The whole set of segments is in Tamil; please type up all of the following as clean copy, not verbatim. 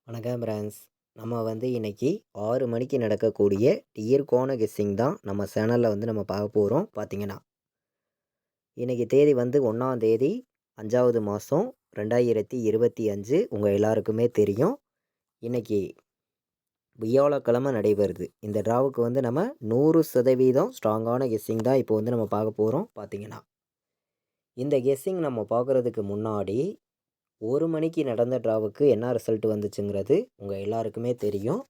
வணக்கம் ஃப்ரெண்ட்ஸ். நம்ம இன்னைக்கு 6 மணிக்கு நடக்கக்கூடிய டியர் கோண கெஸ்ஸிங் தான் நம்ம சேனலில் நம்ம பார்க்க போகிறோம். பார்த்தீங்கன்னா இன்றைக்கி தேதி 1ஆம் தேதி 5வது மாதம் 2025. உங்கள் எல்லாருக்குமே தெரியும், இன்றைக்கி வியாழக்கிழமை நடைபெறுது. இந்த ட்ராவுக்கு நம்ம 100% ஸ்ட்ராங்கான கெஸ்ஸிங் தான் இப்போ நம்ம பார்க்க போகிறோம். பார்த்தீங்கன்னா இந்த கெஸ்ஸிங் நம்ம பார்க்குறதுக்கு முன்னாடி 1 மணிக்கு நடந்த ட்ராவுக்கு என்ன ரிசல்ட் வந்துச்சுங்கிறது உங்கள் எல்லாருக்குமே தெரியும்.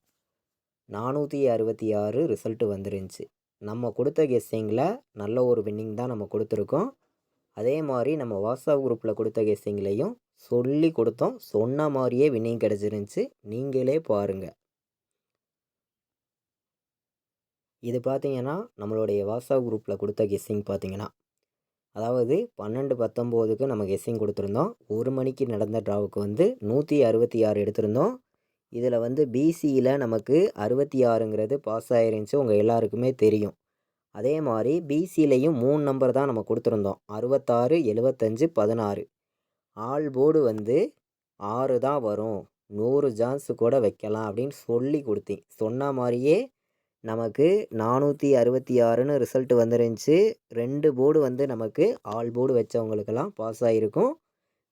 466 ரிசல்ட்டு வந்துருந்துச்சு. நம்ம கொடுத்த கெஸ்ஸிங்கில் நல்ல ஒரு வின்னிங் தான் நம்ம கொடுத்துருக்கோம். அதே மாதிரி நம்ம வாட்ஸ்அப் குரூப்பில் கொடுத்த கெஸ்ஸிங்லேயும் சொல்லி கொடுத்தோம், சொன்ன மாதிரியே வின்னிங் கிடச்சிருந்துச்சு. நீங்களே பாருங்கள். இது பார்த்தீங்கன்னா நம்மளுடைய வாட்ஸ்அப் குரூப்பில் கொடுத்த கெஸ்ஸிங். பார்த்தீங்கன்னா அதாவது 12-19க்கு நம்ம கெஸ்ஸிங் கொடுத்துருந்தோம். 1 மணிக்கு நடந்த ட்ராவுக்கு 166 எடுத்திருந்தோம். இதில் பிசியில் நமக்கு 66ங்கிறது பாஸ் ஆயிருந்துச்சு. உங்கள் எல்லாருக்குமே தெரியும். அதே மாதிரி பிசிலையும் 3 நம்பர் தான் நம்ம கொடுத்துருந்தோம், 66, 75, 16. ஆல் போர்டு 6 தான் வரும், 100 சான்ஸு கூட வைக்கலாம் அப்படின்னு சொல்லி கொடுத்தேன். சொன்ன மாதிரியே நமக்கு 466ன்னு ரிசல்ட் வந்துருந்துச்சு. 2 போர்டு நமக்கு ஆல் போர்டு வச்சவங்களுக்கெல்லாம் பாஸ் ஆகிருக்கும்.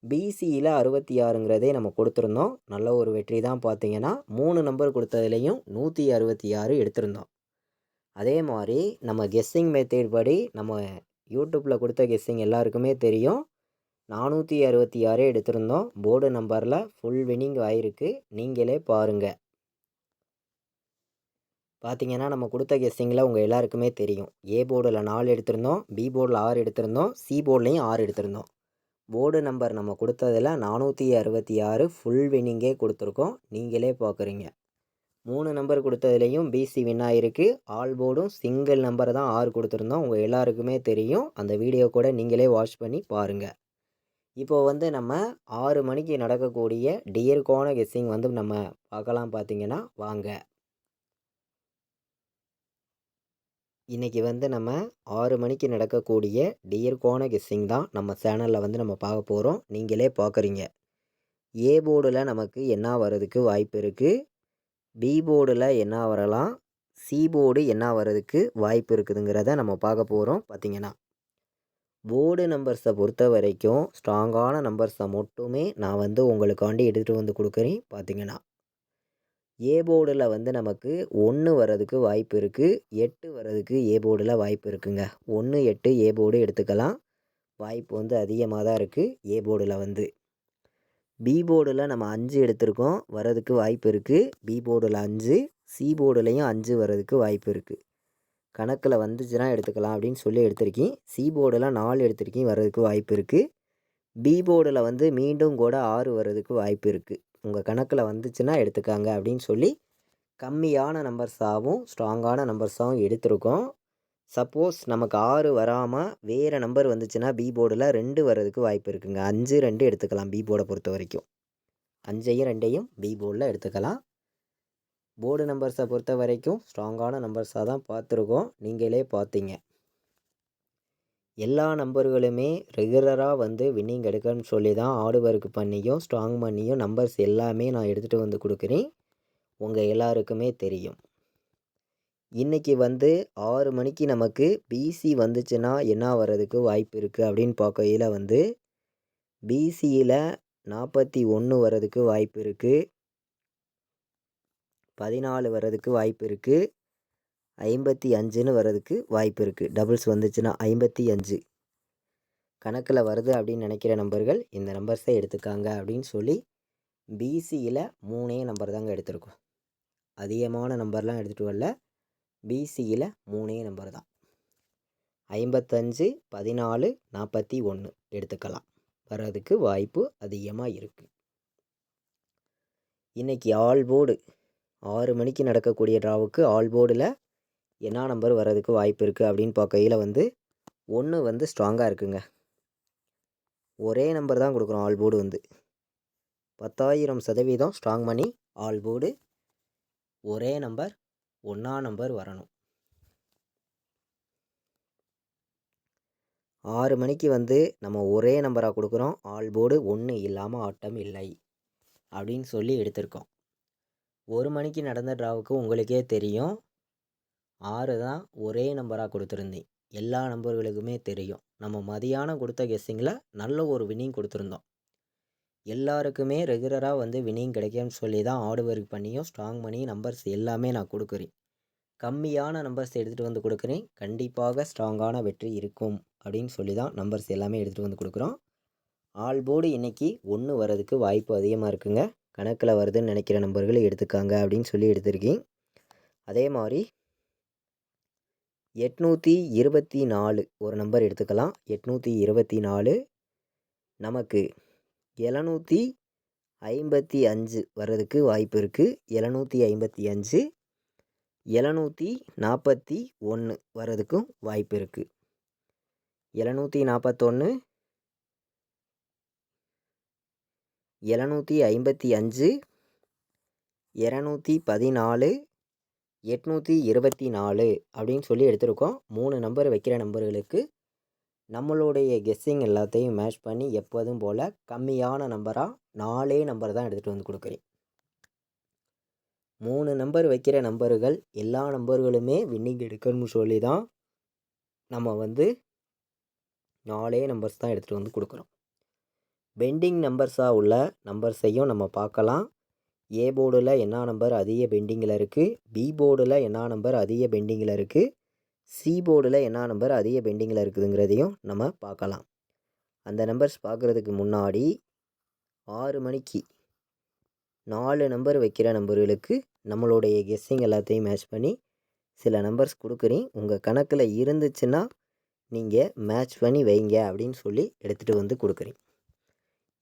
பிசியில் 66ங்கிறதே நம்ம கொடுத்துருந்தோம். நல்ல ஒரு வெற்றி தான். பார்த்தீங்கன்னா 3 நம்பர் கொடுத்ததுலேயும் 166 எடுத்திருந்தோம். அதே மாதிரி நம்ம கெஸ்ஸிங் மெத்தட் படி நம்ம யூடியூப்பில் கொடுத்த கெஸ்ஸிங் எல்லாருக்குமே தெரியும். 466 எடுத்திருந்தோம். போர்டு நம்பரில் ஃபுல் வின்னிங் ஆகிருக்கு. நீங்களே பாருங்கள். பார்த்தீங்கன்னா நம்ம கொடுத்த கெஸ்ஸிங்கில் உங்கள் எல்லாருக்குமே தெரியும், ஏ போர்டில் 4 எடுத்திருந்தோம், பி போர்டில் 6 எடுத்திருந்தோம், சி போர்ட்லேயும் 6 எடுத்திருந்தோம். போர்டு நம்பர் நம்ம கொடுத்ததில் 466 ஃபுல் வின்னிங்கே கொடுத்துருக்கோம். நீங்களே பார்க்குறீங்க. 3 நம்பர் கொடுத்ததுலேயும் பிசி வின் ஆகிருக்கு. ஆல் போர்டும் சிங்கிள் நம்பர் தான் 6 கொடுத்துருந்தோம். உங்கள் எல்லாருக்குமே தெரியும். அந்த வீடியோ கூட நீங்களே வாட்ச் பண்ணி பாருங்கள். இப்போது நம்ம 6 மணிக்கு நடக்கக்கூடிய டியர் கோண கெஸ்ஸிங் நம்ம பார்க்கலாம். பார்த்தீங்கன்னா வாங்க. இன்றைக்கி நம்ம 6 மணிக்கு நடக்கக்கூடிய டியர் கோண கெஸ்ஸிங் தான் நம்ம சேனலில் நம்ம பார்க்க போகிறோம். நீங்களே பார்க்குறீங்க. ஏ போர்டில் நமக்கு என்ன வர்றதுக்கு வாய்ப்பு இருக்குது, பி போர்டில் என்ன வரலாம், சி போர்டு என்ன வர்றதுக்கு வாய்ப்பு இருக்குதுங்கிறத நம்ம பார்க்க போகிறோம். பார்த்திங்கன்னா போர்டு நம்பர்ஸை பொறுத்த வரைக்கும் ஸ்ட்ராங்கான நம்பர்ஸை மட்டுமே நான் உங்களுக்காண்டி எடுத்துகிட்டு கொடுக்குறேன். பார்த்திங்கன்னா ஏ போர்டில் நமக்கு 1 வர்றதுக்கு வாய்ப்பு இருக்குது, 8 வர்றதுக்கு ஏ போர்டில் வாய்ப்பு இருக்குங்க. 1, 8 ஏ போர்டு எடுத்துக்கலாம். வாய்ப்பு அதிகமாக தான் இருக்குது. ஏ போர்டில் பி போர்டில் நம்ம 5 எடுத்திருக்கோம், வர்றதுக்கு வாய்ப்பு இருக்குது. பி போர்டில் 5, சி போர்டுலேயும் 5 வர்றதுக்கு வாய்ப்பு இருக்குது. கணக்கில் வந்துச்சுன்னா எடுத்துக்கலாம் அப்படின்னு சொல்லி எடுத்திருக்கேன். சி போர்டில் 4 எடுத்திருக்கேன், வர்றதுக்கு வாய்ப்பு இருக்குது. பி போர்டில் மீண்டும் கூட 6 வர்றதுக்கு வாய்ப்பு இருக்குது. உங்கள் கணக்கில் வந்துச்சுன்னா எடுத்துக்காங்க அப்படின்னு சொல்லி கம்மியான நம்பர்ஸாகவும் ஸ்ட்ராங்கான நம்பர்ஸாகவும் எடுத்திருக்கோம். சப்போஸ் நமக்கு 6 வராமல் வேறு நம்பர் வந்துச்சுன்னா பி போர்டில் 2 வர்றதுக்கு வாய்ப்பு இருக்குங்க. 5, 2 எடுத்துக்கலாம். பி போர்டை பொறுத்த வரைக்கும் 5ஐயும் 2ஐயும் பி போர்டில் எடுத்துக்கலாம். போர்டு நம்பர்ஸை பொறுத்த வரைக்கும் ஸ்ட்ராங்கான நம்பர்ஸாக தான் பார்த்துருக்கோம். நீங்களே பார்த்தீங்க. எல்லா நம்பர்களுமே ரெகுலராக வின்னிங் எடுக்கணும்னு சொல்லி தான் ஹார்ட் ஒர்க் பண்ணியும் ஸ்ட்ராங் பண்ணியும் நம்பர்ஸ் எல்லாமே நான் எடுத்துகிட்டு கொடுக்குறேன். உங்கள் எல்லாருக்குமே தெரியும். இன்றைக்கி 6 மணிக்கு நமக்கு பிசி வந்துச்சுன்னா என்ன வர்றதுக்கு வாய்ப்பு இருக்குது அப்படின்னு பார்க்கையில் பிசியில் 41 வர்றதுக்கு வாய்ப்பு இருக்குது, 14 வர்றதுக்கு வாய்ப்பு இருக்குது, 55ன்னு வர்றதுக்கு வாய்ப்பு இருக்குது. டபுள்ஸ் வந்துச்சுன்னா 55 கணக்கில் வருது அப்படின்னு நினைக்கிற நம்பர்கள் இந்த நம்பர்ஸை எடுத்துக்காங்க அப்படின்னு சொல்லி பிசியில் 3 நம்பர் தாங்க எடுத்திருக்கோம். அதிகமான நம்பர்லாம் எடுத்துகிட்டு வரல. பிசியில் 3 நம்பர் தான். 55, 14, 41 எடுத்துக்கலாம். வர்றதுக்கு வாய்ப்பு அதிகமாக இருக்குது. இன்றைக்கி ஆல் போர்டு 6 மணிக்கு நடக்கக்கூடிய ட்ராவுக்கு ஆல் போர்டில் என்ன நம்பர் வர்றதுக்கு வாய்ப்பு இருக்குது அப்படின்னு பார்க்கையில் 1 ஸ்ட்ராங்காக இருக்குங்க. ஒரே நம்பர் தான் கொடுக்குறோம். ஆல் போர்டு 10,000% ஸ்ட்ராங் பண்ணி ஆல் போர்டு ஒரே நம்பர் 1ஆம் நம்பர் வரணும். 6 மணிக்கு நம்ம ஒரே நம்பராக கொடுக்குறோம். ஆல் போர்டு 1 இல்லாமல் ஆட்டம் இல்லை அப்படின்னு சொல்லி எடுத்திருக்கோம். 1 மணிக்கு நடந்த ட்ராவுக்கு உங்களுக்கே தெரியும் 6 தான் ஒரே நம்பராக கொடுத்துருந்தேன். எல்லா நம்பர்களுக்குமே தெரியும். நம்ம மதியானம் கொடுத்த கெஸ்ஸிங்கில் நல்ல ஒரு வின்னிங் கொடுத்துருந்தோம். எல்லாருக்குமே ரெகுலராக வந்து வின்னிங் கிடைக்கும்னு சொல்லி தான் ஹார்ட் ஒர்க் பண்ணியும் ஸ்ட்ராங் பண்ணி நம்பர்ஸ் எல்லாமே நான் கொடுக்குறேன். கம்மியான நம்பர்ஸ் எடுத்துகிட்டு வந்து கொடுக்குறேன். கண்டிப்பாக ஸ்ட்ராங்கான வெற்றி இருக்கும் அப்படின்னு சொல்லி தான் நம்பர்ஸ் எல்லாமே எடுத்துகிட்டு வந்து கொடுக்குறோம். ஆல் போர்டு இன்றைக்கி 1 வர்றதுக்கு வாய்ப்பு அதிகமாக இருக்குங்க. கணக்கில் வருதுன்னு நினைக்கிற நம்பர்கள் எடுத்துக்காங்க அப்படின்னு சொல்லி எடுத்திருக்கேன். அதே மாதிரி 824 ஒரு நம்பர் எடுத்துக்கலாம். 824 நமக்கு 755 வர்றதுக்கு வாய்ப்பு இருக்குது. 755 741 வர்றதுக்கும் வாய்ப்பு இருக்குது. 741 755 214 824 அப்படின்னு சொல்லி எடுத்திருக்கோம். 3 நம்பர் வைக்கிற நம்பர்களுக்கு நம்மளுடைய கெஸ்ஸிங் எல்லாத்தையும் மேட்ச் பண்ணி எப்போதும் போல் கம்மியான நம்பராக 4 நம்பர் தான் எடுத்துகிட்டு வந்து கொடுக்குறேன். 3 நம்பர் வைக்கிற நம்பர்கள் எல்லா நம்பர்களுமே வின்னிங் எடுக்கணும்னு சொல்லி தான் நம்ம வந்து 4 நம்பர்ஸ் தான் எடுத்துகிட்டு வந்து கொடுக்குறோம். பெண்டிங் நம்பர்ஸாக உள்ள நம்பர்ஸையும் நம்ம பார்க்கலாம். ஏ போர்டில் என்ன நம்பர் அதிக பெண்டிங்கில் இருக்குது, பி போர்டில் என்ன நம்பர் அதிக பெண்டிங்கில் இருக்குது, சி போர்டில் என்ன நம்பர் அதிக பெண்டிங்கில் இருக்குதுங்கிறதையும் நம்ம பார்க்கலாம். அந்த நம்பர்ஸ் பார்க்குறதுக்கு முன்னாடி 6 மணிக்கு 4 நம்பர் வைக்கிற நம்பர்களுக்கு நம்மளுடைய கெஸ்ஸிங் எல்லாத்தையும் மேட்ச் பண்ணி சில நம்பர்ஸ் கொடுக்குறேன். உங்கள் கணக்கில் இருந்துச்சுன்னா நீங்கள் மேட்ச் பண்ணி வைங்க அப்படின்னு சொல்லி எடுத்துகிட்டு வந்து கொடுக்குறேன்.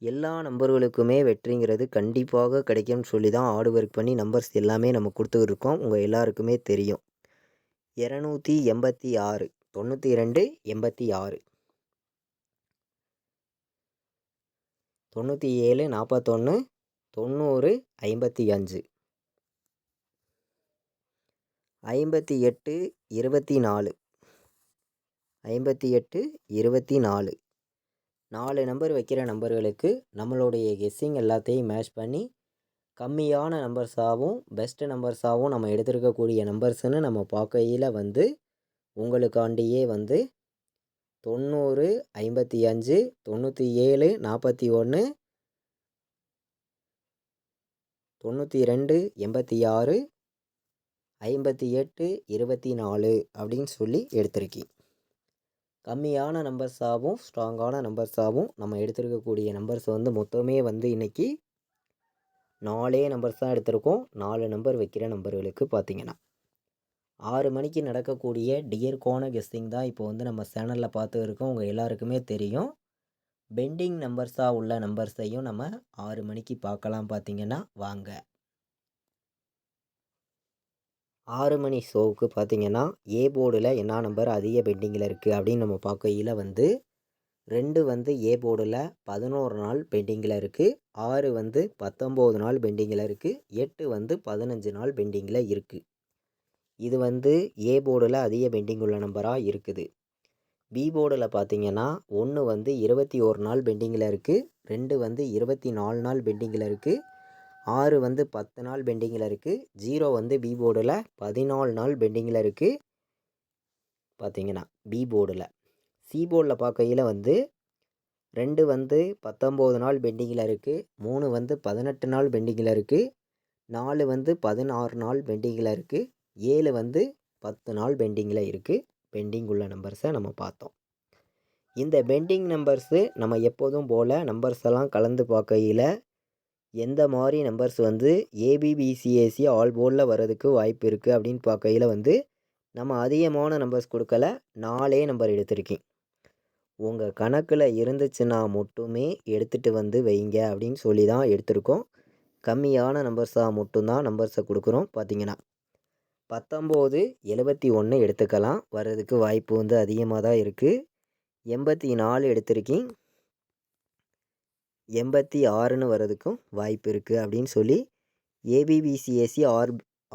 எல்லா நம்பர்களுக்குமே வெற்றிங்கிறது கண்டிப்பாக கிடைக்கும்னு சொல்லி தான் ஹார்ட் ஒர்க் பண்ணி நம்பர்ஸ் எல்லாமே நம்ம கொடுத்துருக்கோம். உங்கள் எல்லாருக்குமே தெரியும். 286 92 86 97 41 90 55 58 24 58 24 4 நம்பர் வைக்கிற நம்பர்களுக்கு நம்மளுடைய கெஸ்ஸிங் எல்லாத்தையும் மேட்ச் பண்ணி கம்மியான நம்பர்ஸாகவும் பெஸ்ட் நம்பர்ஸாகவும் நம்ம எடுத்திருக்கக்கூடிய நம்பர்ஸ்ன்னு நம்ம பார்க்கையில் வந்து உங்களுக்காண்டியே வந்து 90 55 97 41 92 86 58 24 அப்படின்னு சொல்லி எடுத்திருக்கேன். கம்மியான நம்பர்ஸாகவும் ஸ்ட்ராங்கான நம்பர்ஸாகவும் நம்ம எடுத்திருக்கக்கூடிய நம்பர்ஸ் வந்து மொத்தமே வந்து இன்றைக்கி 4 நம்பர்ஸ் தான் எடுத்திருக்கோம். 4 நம்பர் வைக்கிற நம்பர்களுக்கு பார்த்திங்கன்னா 6 மணிக்கு நடக்கக்கூடிய டியர் கோன கெஸ்ஸிங் தான் இப்போ வந்து நம்ம சேனலில் பார்த்து இருக்கோம். உங்கள் எல்லாருக்குமே தெரியும். பெண்டிங் நம்பர்ஸாக உள்ள நம்பர்ஸையும் நம்ம 6 மணிக்கு பார்க்கலாம். பார்த்திங்கன்னா வாங்க 6 மணி ஷோவுக்கு பார்த்திங்கன்னா ஏ போர்டில் என்ன நம்பர் அதிக பெண்டிங்கில் இருக்குது அப்படின்னு நம்ம பார்க்கையில் வந்து 2 வந்து ஏ போர்டில் 11 நாள் பெண்டிங்கில் இருக்குது, 6 வந்து 19 நாள் பெண்டிங்கில் இருக்குது, 8 வந்து 15 நாள் பெண்டிங்கில் இருக்குது. இது வந்து ஏ போர்டில் அதிக பெண்டிங் உள்ள நம்பராக இருக்குது. பி போர்டில் பார்த்திங்கன்னா 1 வந்து 21 நாள் பெண்டிங்கில் இருக்குது, 2 வந்து 24 நாள் பெண்டிங்கில் இருக்குது, 6 வந்து 10 நாள் பெண்டிங்கில் இருக்குது, 0 வந்து பி போர்டில் 14 நாள் பெண்டிங்கில் இருக்குது. பார்த்திங்கன்னா பி போர்டில். சி போர்டில் பார்க்கையில் வந்து 2 வந்து 19 நாள் பெண்டிங்கில் இருக்குது, 3 வந்து 18 நாள் பெண்டிங்கில் இருக்குது, 4 வந்து 16 நாள் பெண்டிங்கில் இருக்குது, 7 வந்து 10 நாள் பெண்டிங்கில் இருக்குது. பெண்டிங் உள்ள நம்பர்ஸை நம்ம பார்த்தோம். இந்த பெண்டிங் நம்பர்ஸு நம்ம எப்போதும் போல் நம்பர்ஸ் எல்லாம் கலந்து பார்க்கையில் எந்த மாதிரி நம்பர்ஸ் வந்து ஏபிபிசிஏசி ஆல் போர்டில் வர்றதுக்கு வாய்ப்பு இருக்குது அப்படின்னு பார்க்கையில் வந்து நம்ம அதிகமான நம்பர்ஸ் கொடுக்கல, 4 நம்பர் எடுத்திருக்கேன். உங்கள் கணக்கில் இருந்துச்சுன்னா மட்டுமே எடுத்துகிட்டு வந்து வைங்க அப்படின்னு சொல்லி தான் எடுத்திருக்கோம். கம்மியான நம்பர்ஸாக மட்டும்தான் நம்பர்ஸை கொடுக்குறோம். பார்த்திங்கன்னா 19 71 எடுத்துக்கலாம். வர்றதுக்கு வாய்ப்பு வந்து அதிகமாக தான் இருக்குது. 84 எடுத்திருக்கேன், 86ன்னு வர்றதுக்கும் வாய்ப்பு இருக்குது அப்படின்னு சொல்லி ஏபிபிசிஎஸ்சி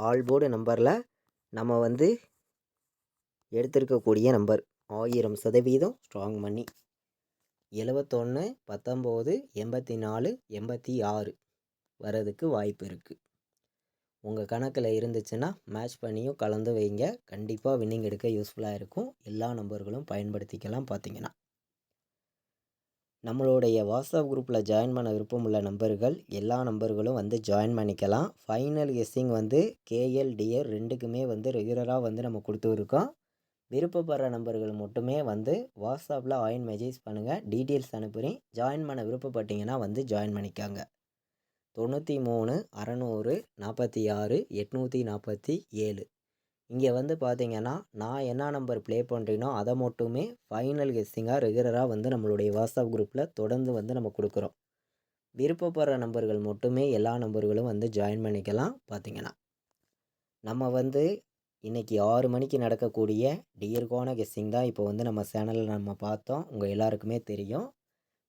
ஆல் போர்டு நம்பரில் நம்ம வந்து எடுத்திருக்கக்கூடிய நம்பர் 1000% ஸ்ட்ராங் பண்ணி 71 19 84 86 வர்றதுக்கு வாய்ப்பு இருக்குது. உங்கள் கணக்கில் இருந்துச்சுன்னா மேட்ச் பண்ணியும் கலந்து வைங்க. கண்டிப்பாக வின்னிங் எடுக்க யூஸ்ஃபுல்லாக இருக்கும். எல்லா நம்பர்களும் பயன்படுத்திக்கலாம். பார்த்தீங்கன்னா நம்மளுடைய வாட்ஸ்அப் குரூப்பில் ஜாயின் பண்ண விருப்பமுள்ள நம்பர்கள் எல்லா நம்பர்களும் வந்து ஜாயின் பண்ணிக்கலாம். ஃபைனல் கெஸ்ஸிங் வந்து கேஎல் டிஆர் ரெண்டுக்குமே வந்து ரெகுலராக வந்து நம்ம கொடுத்துருக்கோம். விருப்பப்படுற நம்பர்கள் மட்டுமே வந்து வாட்ஸ்அப்பில் ஆயின் மெசேஜ் பண்ணுங்கள். டீட்டெயில்ஸ் அனுப்புகிறேன். ஜாயின் பண்ண விருப்பப்பட்டீங்கன்னா வந்து ஜாயின் பண்ணிக்காங்க. 93 600 46 847 இங்கே வந்து பார்த்தீங்கன்னா நான் என்ன நம்பர் ப்ளே பண்ணுறேனோ அதை மட்டுமே ஃபைனல் கெஸ்ஸிங்காக ரெகுலராக வந்து நம்மளுடைய வாட்ஸ்அப் குரூப்பில் தொடர்ந்து வந்து நம்ம கொடுக்குறோம். விருப்பப்படுற நம்பர்கள் மட்டுமே எல்லா நம்பர்களும் வந்து ஜாயின் பண்ணிக்கலாம். பார்த்தீங்கன்னா நம்ம வந்து இன்றைக்கி 6 மணிக்கு நடக்கக்கூடிய டியர்கான கெஸ்ஸிங் தான் இப்போ வந்து நம்ம சேனலில் நம்ம பார்த்தோம். உங்கள் எல்லாருக்குமே தெரியும்.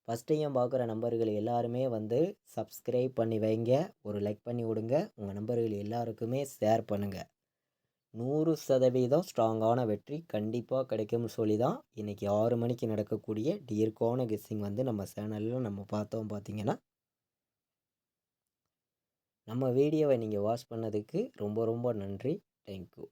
ஃபஸ்ட் டைம் பார்க்குற நம்பர்கள் எல்லாருமே வந்து சப்ஸ்கிரைப் பண்ணி வைங்க. ஒரு லைக் பண்ணி விடுங்க. உங்கள் நம்பர்கள் எல்லாருக்குமே ஷேர் பண்ணுங்கள். 100% ஸ்ட்ராங்கான வெற்றி கண்டிப்பாக கிடைக்கும்னு சொல்லி தான் இன்றைக்கி 6 மணிக்கு நடக்கக்கூடிய டியர்கான கெஸ்ஸிங் வந்து நம்ம சேனலில் நம்ம பார்த்தோம். பார்த்தீங்கன்னா நம்ம வீடியோவை நீங்கள் வாட்ச் பண்ணதுக்கு ரொம்ப ரொம்ப நன்றி. தேங்க்யூ.